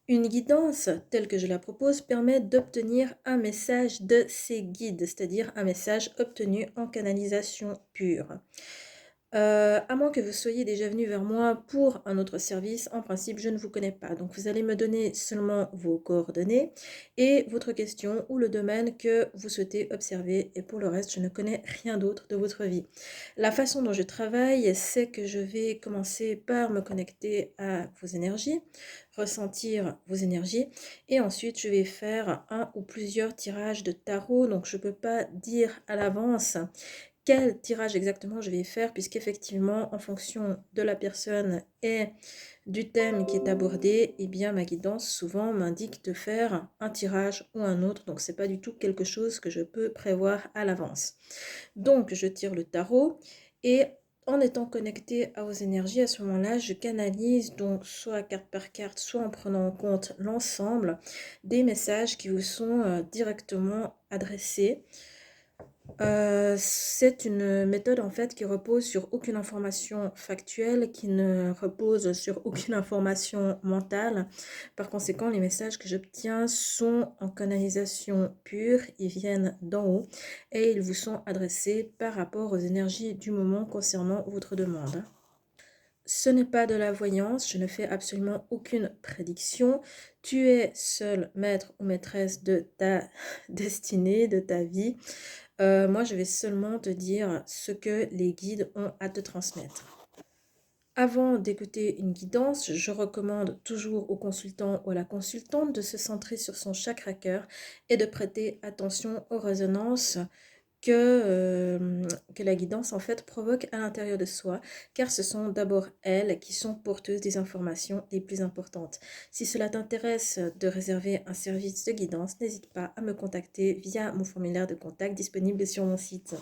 Une guidance telle que je la propose permet d'obtenir un message de ses guides, c'est-à-dire un message obtenu en canalisation pure. À moins que vous soyez déjà venu vers moi pour un autre service, en principe, je ne vous connais pas. Donc, vous allez me donner seulement vos coordonnées et votre question ou le domaine que vous souhaitez observer. Et pour le reste, je ne connais rien d'autre de votre vie. La façon dont je travaille, c'est que je vais commencer par me connecter à vos énergies, ressentir vos énergies, et ensuite je vais faire un ou plusieurs tirages de tarot. Donc, je ne peux pas dire à l'avance quel tirage exactement je vais faire, puisqu'effectivement, en fonction de la personne et du thème qui est abordé, eh bien, ma guidance souvent m'indique de faire un tirage ou un autre. Donc, c'est pas du tout quelque chose que je peux prévoir à l'avance. Donc, je tire le tarot et en étant connecté à vos énergies, à ce moment-là, je canalise donc soit carte par carte, soit en prenant en compte l'ensemble des messages qui vous sont directement adressés. C'est une méthode en fait qui repose sur aucune information factuelle, qui ne repose sur aucune information mentale. Par conséquent, les messages que j'obtiens sont en canalisation pure, ils viennent d'en haut et ils vous sont adressés par rapport aux énergies du moment concernant votre demande. Ce n'est pas de la voyance, je ne fais absolument aucune prédiction. Tu es seul maître ou maîtresse de ta destinée, de ta vie. Moi, je vais seulement te dire ce que les guides ont à te transmettre. Avant d'écouter une guidance, je recommande toujours au consultant ou à la consultante de se centrer sur son chakra cœur et de prêter attention aux résonances que la guidance en fait provoque à l'intérieur de soi, car ce sont d'abord elles qui sont porteuses des informations les plus importantes. Si cela t'intéresse de réserver un service de guidance, n'hésite pas à me contacter via mon formulaire de contact disponible sur mon site.